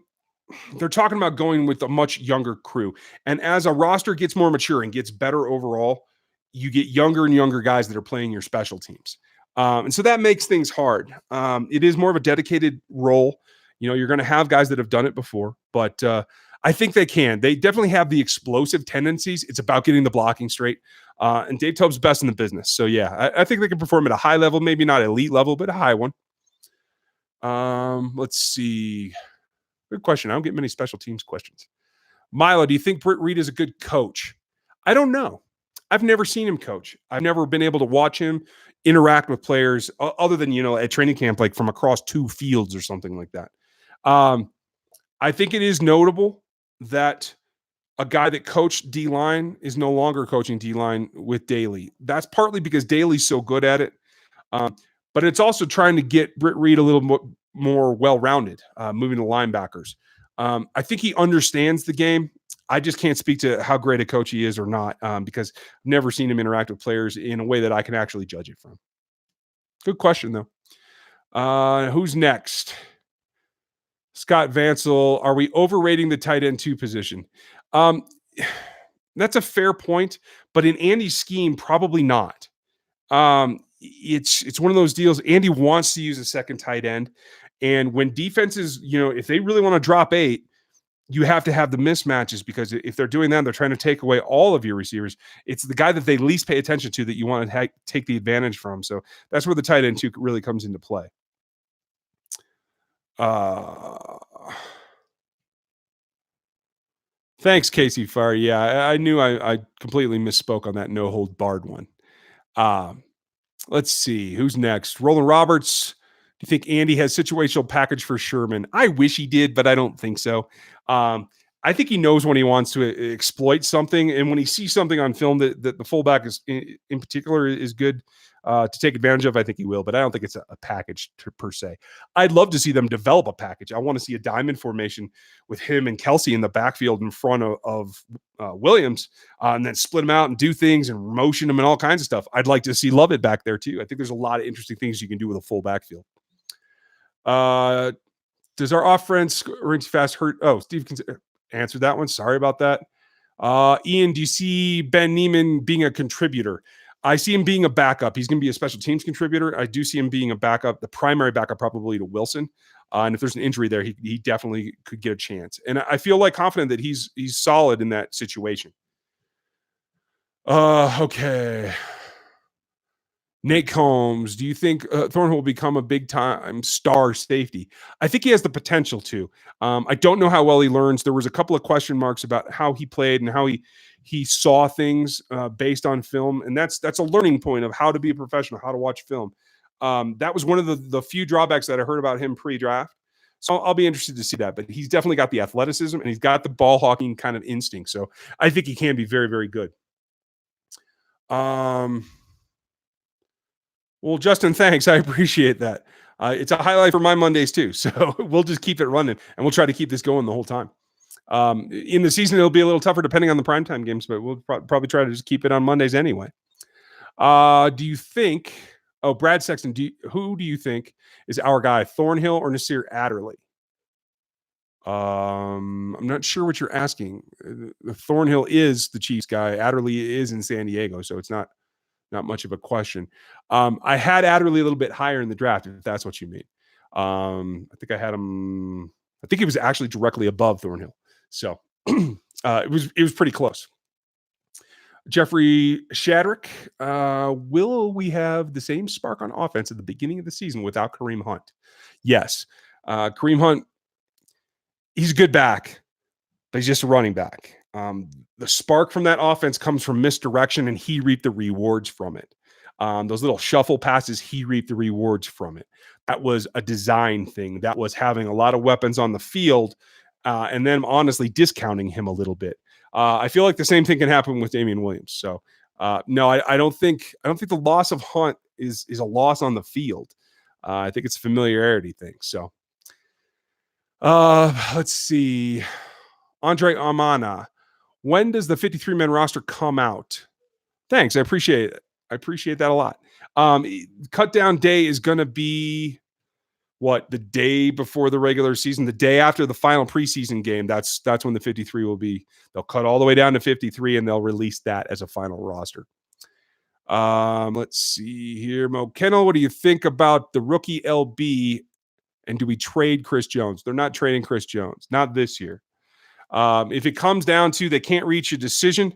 they're talking about going with a much younger crew. And as a roster gets more mature and gets better overall, you get younger and younger guys that are playing your special teams. And so that makes things hard. It is more of a dedicated role. You're going to have guys that have done it before, but I think they can. They definitely have the explosive tendencies. It's about getting the blocking straight. And Dave Toub's best in the business. So, yeah, I think they can perform at a high level, maybe not elite level, but a high one. Let's see. Good question. I don't get many special teams questions. Milo, do you think Britt Reid is a good coach? I don't know. I've never seen him coach. I've never been able to watch him interact with players other than, at training camp, like from across 2 fields or something like that. I think it is notable that a guy that coached D-line is no longer coaching D-line with Daly. That's partly because Daly's so good at it. But it's also trying to get Britt Reid a little more well-rounded, moving to linebackers. I think he understands the game. I just can't speak to how great a coach he is or not because I've never seen him interact with players in a way that I can actually judge it from. Good question, though. Who's next? Scott Vansel, are we overrating the tight end 2 position? That's a fair point, but in Andy's scheme, probably not. It's one of those deals. Andy wants to use a second tight end. And when defenses, if they really want to drop 8, you have to have the mismatches because if they're doing that, they're trying to take away all of your receivers. It's the guy that they least pay attention to that you want to take the advantage from. So that's where the tight end 2 really comes into play. Thanks, Casey Farr. Yeah, I knew I completely misspoke on that no hold barred one. Let's see who's next. Roland Roberts. Do you think Andy has situational package for Sherman? I wish he did, but I don't think so. I think he knows when he wants to exploit something, and when he sees something on film that the fullback is in particular is good to take advantage of, I think he will. But I don't think it's a package per se. I'd love to see them develop a package. I want to see a diamond formation with him and Kelce in the backfield in front of Williams, and then split them out and do things and motion them and all kinds of stuff. I'd like to see Lovett back there too. I think there's a lot of interesting things you can do with a full backfield. Does our offense ring fast hurt? Oh, Steve answered that one. Sorry about that. Ian, do you see Ben Neiman being a contributor? I see him being a backup. He's going to be a special teams contributor. I do see him being a backup, the primary backup probably to Wilson. And if there's an injury there, he definitely could get a chance. And I feel confident that he's solid in that situation. Okay. Nate Combs, do you think Thorne will become a big-time star safety? I think he has the potential to. I don't know how well he learns. There was a couple of question marks about how he played and how he saw things based on film, and that's a learning point of how to be a professional, how to watch film. That was one of the few drawbacks that I heard about him pre-draft. So I'll be interested to see that. But he's definitely got the athleticism, and he's got the ball hawking kind of instinct. So I think he can be very, very good. Well, Justin, thanks. I appreciate that. It's a highlight for my Mondays too. So we'll just keep it running, and we'll try to keep this going the whole time. In the season, it'll be a little tougher depending on the primetime games, but we'll probably try to just keep it on Mondays anyway. Do you think? Oh, Brad Sexton. Who do you think is our guy, Thornhill or Nasir Adderley? I'm not sure what you're asking. Thornhill is the Chiefs guy. Adderley is in San Diego, so it's not much of a question. I had Adderley a little bit higher in the draft, if that's what you mean. I think I had him. I think he was actually directly above Thornhill, so it was pretty close. Jeffrey Shadrick, will we have the same spark on offense at the beginning of the season without Kareem Hunt? Yes. Kareem Hunt, he's a good back, but he's just a running back. The spark from that offense comes from misdirection, and he reaped the rewards from it. Those little shuffle passes, he reaped the rewards from it. That was a design thing. That was having a lot of weapons on the field, and then honestly discounting him a little bit. I feel like the same thing can happen with Damien Williams. So no, I don't think the loss of Hunt is a loss on the field. I think it's a familiarity thing. So let's see. Andre Amana. When does the 53-man roster come out? Thanks. I appreciate it. I appreciate that a lot. Cut down day is going to be the day before the regular season, the day after the final preseason game. That's when the 53 will be. They'll cut all the way down to 53 and they'll release that as a final roster. Let's see here. Mo Kennel, what do you think about the rookie LB? And do we trade Chris Jones? They're not trading Chris Jones, not this year. If it comes down to they can't reach a decision,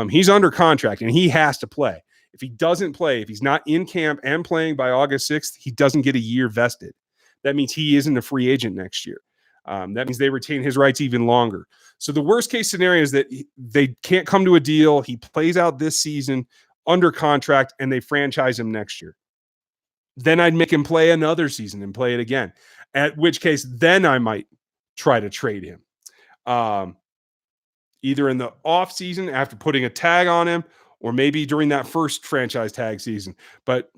he's under contract and he has to play. If he doesn't play, if he's not in camp and playing by August 6th, he doesn't get a year vested. That means he isn't a free agent next year. That means they retain his rights even longer. So the worst case scenario is that they can't come to a deal. He plays out this season under contract and they franchise him next year. Then I'd make him play another season and play it again, at which case then I might try to trade him. Either in the off season after putting a tag on him, or maybe during that first franchise tag season. But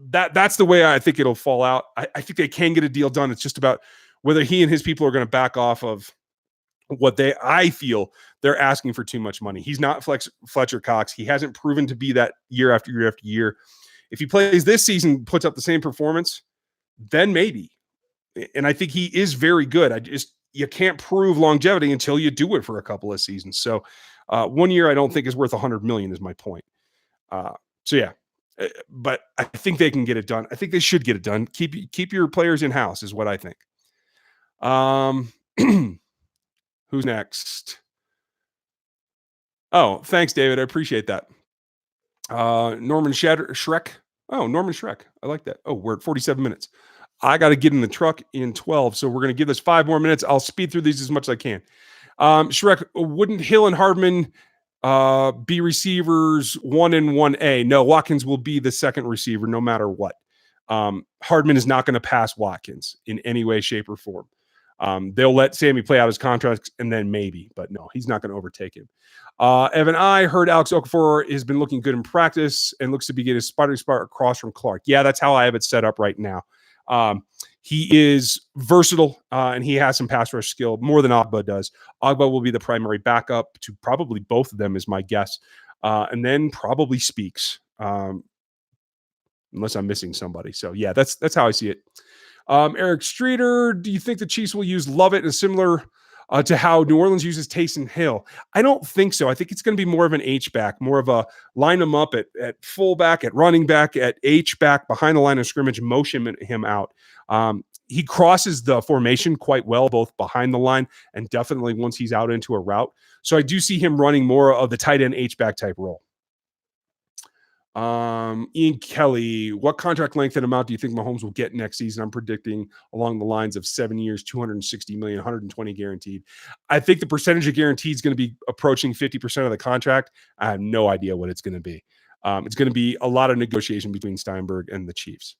that's the way I think it'll fall out. I think they can get a deal done. It's just about whether he and his people are going to back off of what I feel they're asking for too much money. He's not Fletcher Cox. He hasn't proven to be that year after year after year. If he plays this season, puts up the same performance, then maybe. And I think he is very good. You can't prove longevity until you do it for a couple of seasons. So 1 year I don't think is worth $100 million is my point. So yeah, but I think they can get it done. I think they should get it done. Keep your players in house is what I think. Who's next? Oh, thanks, David. I appreciate that. Norman Shrek. Oh, Norman Shrek. I like that. Oh, we're at 47 minutes. I got to get in the truck in 12, so we're going to give this 5 more minutes. I'll speed through these as much as I can. Shrek, wouldn't Hill and Hardman be receivers 1 and 1A? No, Watkins will be the second receiver no matter what. Hardman is not going to pass Watkins in any way, shape, or form. They'll let Sammy play out his contract and then maybe, but no, he's not going to overtake him. Evan, I heard Alex Okafor has been looking good in practice and looks to be getting his spider spot across from Clark. Yeah, that's how I have it set up right now. He is versatile and he has some pass rush skill more than Ogba does. Ogba will be the primary backup to probably both of them is my guess. And then probably Speaks, unless I'm missing somebody. So yeah, that's how I see it. Eric Streeter, do you think the Chiefs will use Lovett in a similar to how New Orleans uses Taysom Hill? I don't think so. I think it's going to be more of an H-back, more of a line him up at fullback, at running back, at H-back, behind the line of scrimmage, motion him out. He crosses the formation quite well, both behind the line and definitely once he's out into a route. So I do see him running more of the tight end H-back type role. Ian Kelly, what contract length and amount do you think Mahomes will get next season? I'm predicting along the lines of 7 years, $260 million, 120 guaranteed. I think the percentage of guaranteed is going to be approaching 50% of the contract. I have no idea what it's going to be. It's going to be a lot of negotiation between Steinberg and the Chiefs.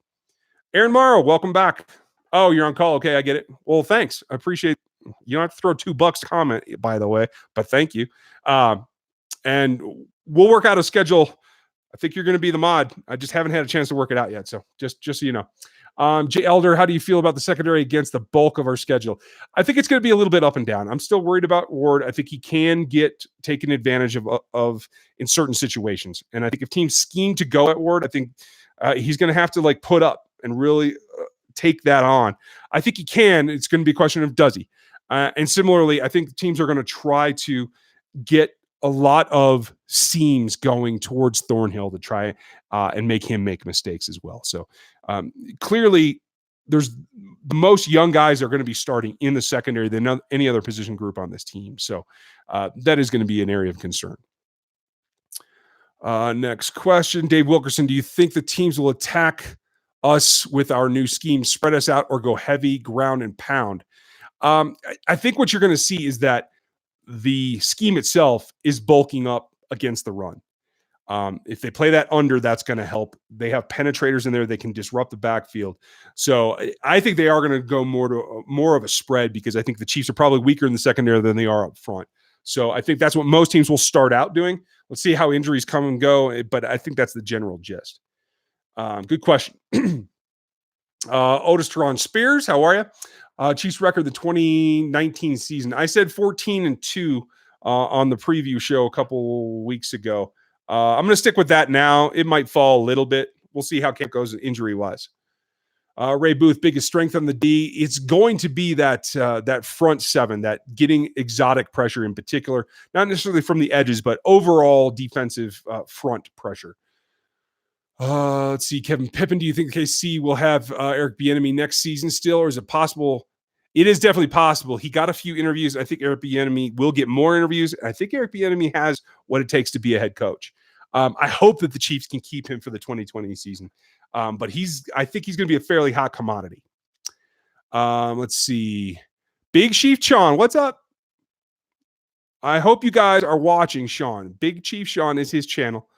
Aaron Morrow, welcome back. Oh, you're on call. Okay, I get it. Well, thanks. I appreciate it. You don't have to throw $2 comment, by the way, but thank you. And we'll work out a schedule. I think you're going to be the mod. I just haven't had a chance to work it out yet. So just so you know. Jay Elder, how do you feel about the secondary against the bulk of our schedule? I think it's going to be a little bit up and down. I'm still worried about Ward. I think he can get taken advantage of in certain situations. And I think if teams scheme to go at Ward, I think he's going to have to like put up and really take that on. I think he can. It's going to be a question of does he? And similarly, I think teams are going to try to get a lot of seams going towards Thornhill to try and make him make mistakes as well. So clearly, there's the most young guys are going to be starting in the secondary than any other position group on this team. So that is going to be an area of concern. Next question, Dave Wilkerson. Do you think the teams will attack us with our new scheme, spread us out, or go heavy ground and pound? I think what you're going to see is that the scheme itself is bulking up against the run. If they play that under, that's going to help. They have penetrators in there. They can disrupt the backfield. So I think they are going to go more of a spread because I think the Chiefs are probably weaker in the secondary than they are up front. So I think that's what most teams will start out doing. Let's see how injuries come and go, but I think that's the general gist. Good question. Otis Teron Spears, how are you? Chiefs record the 2019 season. I said 14-2 on the preview show a couple weeks ago. I'm going to stick with that now. It might fall a little bit. We'll see how camp goes injury-wise. Ray Booth, biggest strength on the D. It's going to be that front seven, that getting exotic pressure in particular, not necessarily from the edges, but overall defensive front pressure. Let's see, Kevin Pippen, do you think KC will have Eric Bieniemy next season still, or is it possible? It is definitely possible. He got a few interviews. I think Eric Bieniemy will get more interviews. I think Eric Bieniemy has what it takes to be a head coach. I hope that the Chiefs can keep him for the 2020 season. But I think he's going to be a fairly hot commodity. Let's see. Big Chief Sean, what's up? I hope you guys are watching Sean. Big Chief Sean is his channel.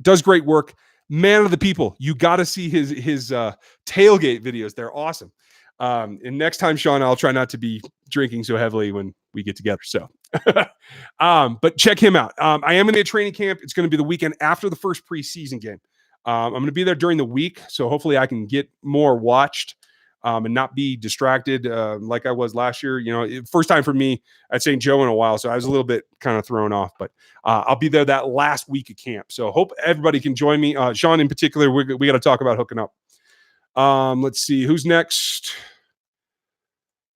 Does great work. Man of the people. You got to see his tailgate videos. They're awesome. And next time, Sean, I'll try not to be drinking so heavily when we get together. So, but check him out. I am in a training camp. It's going to be the weekend after the first preseason game. I'm going to be there during the week. So hopefully I can get more watched and not be distracted like I was last year. You know, first time for me at St. Joe in a while. So I was a little bit kind of thrown off, but I'll be there that last week of camp. So hope everybody can join me. Sean in particular, we got to talk about hooking up. Let's see who's next.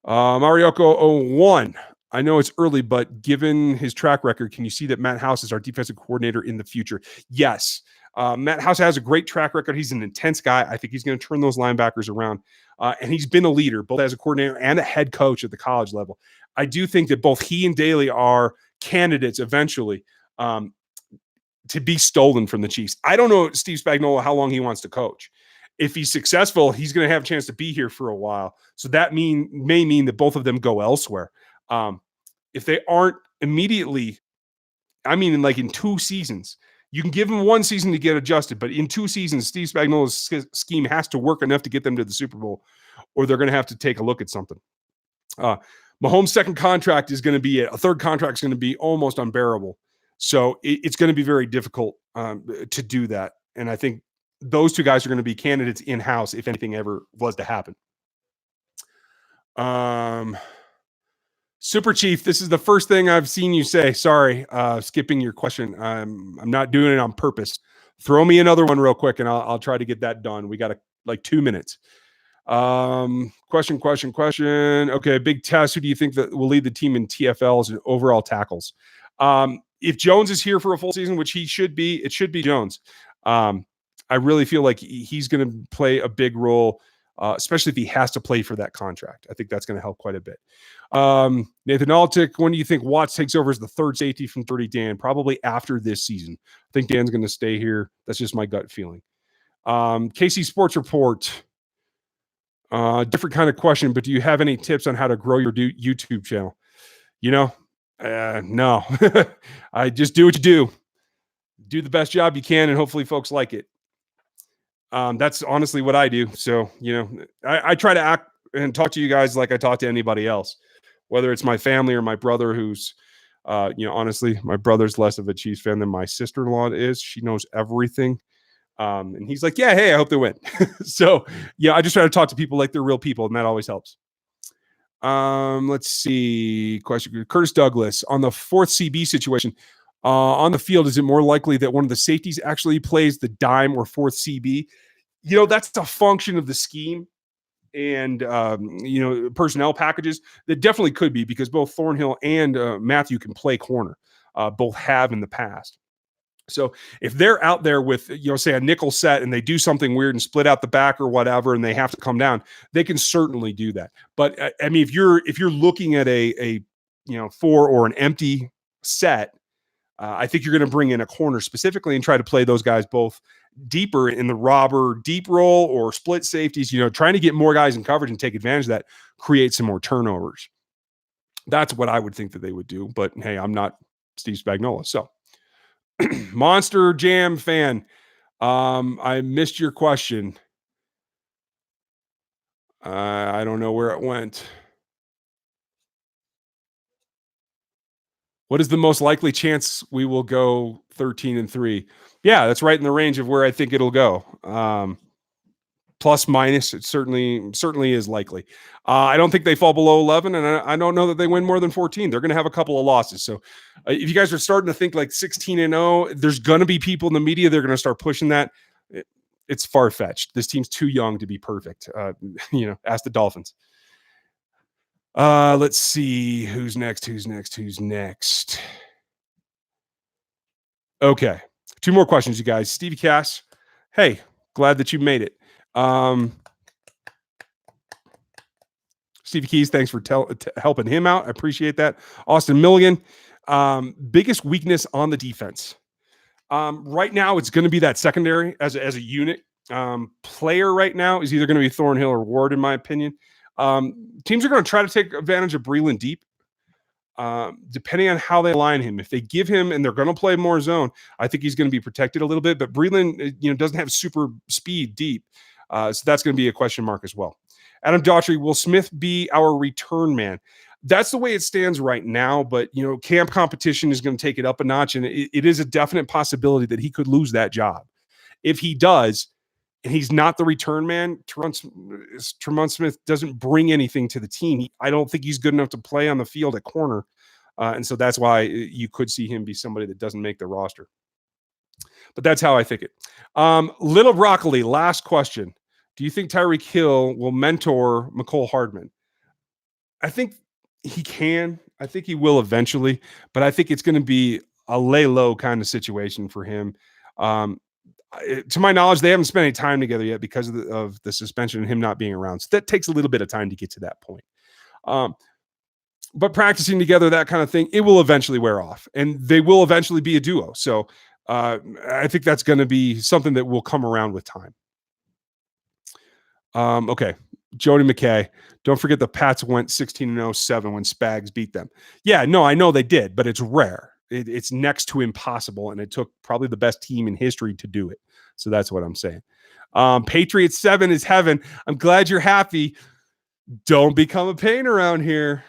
Marioko 01. I know it's early, but given his track record, can you see that Matt House is our defensive coordinator in the future? Yes. Matt House has a great track record. He's an intense guy. I think he's going to turn those linebackers around. And he's been a leader, both as a coordinator and a head coach at the college level. I do think that both he and Daly are candidates eventually to be stolen from the Chiefs. I don't know Steve Spagnuolo how long he wants to coach. If he's successful, he's going to have a chance to be here for a while. So that may mean that both of them go elsewhere. If they aren't immediately, I mean, like in 2 seasons, you can give them 1 season to get adjusted, but in 2 seasons, Steve Spagnuolo's scheme has to work enough to get them to the Super Bowl, or they're going to have to take a look at something. Mahomes' second contract is going to be a third contract is going to be almost unbearable. So it's going to be very difficult to do that. And I think those 2 guys are going to be candidates in-house if anything ever was to happen. Super Chief, this is the first thing I've seen you say. Sorry, skipping your question. I'm not doing it on purpose. Throw me another one real quick, and I'll try to get that done. We got like 2 minutes. Question. Okay, big test. Who do you think that will lead the team in TFLs and overall tackles? If Jones is here for a full season, which he should be, it should be Jones. I really feel like he's going to play a big role, especially if he has to play for that contract. I think that's going to help quite a bit. Nathan Altick, when do you think Watts takes over as the third safety from 30 Dan? Probably after this season. I think Dan's going to stay here. That's just my gut feeling. KC Sports Report. Different kind of question, but do you have any tips on how to grow your YouTube channel? You know, no. I just do what you do. Do the best job you can, and hopefully folks like it. That's honestly what I do. So, you know, I try to act and talk to you guys like I talk to anybody else, whether it's my family or my brother who's, you know, honestly, my brother's less of a Chiefs fan than my sister-in-law is. She knows everything. And he's like, yeah, hey, I hope they win. So yeah, I just try to talk to people like they're real people, and that always helps. Let's see. Question. Curtis Douglas on the fourth CB situation. On the field, is it more likely that one of the safeties actually plays the dime or fourth CB? That's a function of the scheme and personnel packages. That definitely could be, because both Thornhill and Matthew can play corner. Both have in the past. So if they're out there with, say a nickel set, and they do something weird and split out the back or whatever, and they have to come down, they can certainly do that. But I mean, if you're looking at a four or an empty set, I think you're going to bring in a corner specifically and try to play those guys both deeper in the robber deep role or split safeties, trying to get more guys in coverage and take advantage of that, create some more turnovers. That's what I would think that they would do. But hey, I'm not Steve Spagnuolo. So Monster Jam fan, I missed your question. I don't know where it went. What is the most likely chance we will go 13-3? Yeah, that's right in the range of where I think it'll go. Plus minus, it certainly is likely. I don't think they fall below 11, and I don't know that they win more than 14. They're going to have a couple of losses. So if you guys are starting to think like 16-0, there's going to be people in the media, they're going to start pushing that. It's far-fetched. This team's too young to be perfect. Ask the Dolphins. Let's see who's next. Okay, 2 more questions, you guys. Stevie Cass, hey, glad that you made it. Stevie Keys, thanks for helping him out. I appreciate that. Austin Milligan, biggest weakness on the defense. Right now, it's going to be that secondary as a unit. Player right now is either going to be Thornhill or Ward, in my opinion. Teams are going to try to take advantage of Breeland deep, depending on how they line him. If they give him, and they're going to play more zone, I think he's going to be protected a little bit. But Breeland, doesn't have super speed deep, so that's going to be a question mark as well. Adam Daughtry, will Smith be our return man? That's the way it stands right now, but camp competition is going to take it up a notch, and it is a definite possibility that he could lose that job. If he does, and he's not the return man, Tremont Smith doesn't bring anything to the team. I don't think he's good enough to play on the field at corner, and so that's why you could see him be somebody that doesn't make the roster. But that's how I think it. Little Broccoli, last question. Do you think Tyreek Hill will mentor Mecole Hardman? I think he can. I think he will eventually, but I think it's going to be a lay low kind of situation for him. To my knowledge, they haven't spent any time together yet because of the suspension and him not being around. So that takes a little bit of time to get to that point. But practicing together, that kind of thing, it will eventually wear off, and they will eventually be a duo. So I think that's going to be something that will come around with time. Okay. Jody McKay. Don't forget the Pats went 16-0-7 when Spags beat them. Yeah, no, I know they did, but it's rare. It's next to impossible, and it took probably the best team in history to do it. So that's what I'm saying. Patriots 7 is heaven. I'm glad you're happy. Don't become a pain around here.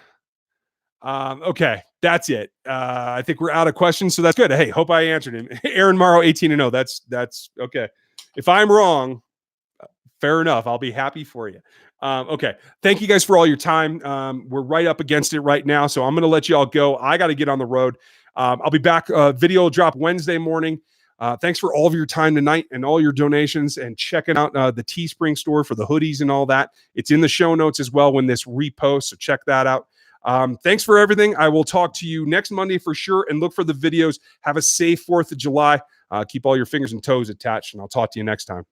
Okay, that's it. I think we're out of questions, so that's good. Hey, hope I answered him. Aaron Morrow, 18-0. That's okay. If I'm wrong, fair enough. I'll be happy for you. Okay. Thank you guys for all your time. We're right up against it right now, so I'm going to let you all go. I got to get on the road. I'll be back. Video will drop Wednesday morning. Thanks for all of your time tonight and all your donations, and checking out the Teespring store for the hoodies and all that. It's in the show notes as well when this reposts, so check that out. Thanks for everything. I will talk to you next Monday for sure, and look for the videos. Have a safe 4th of July. Keep all your fingers and toes attached, and I'll talk to you next time.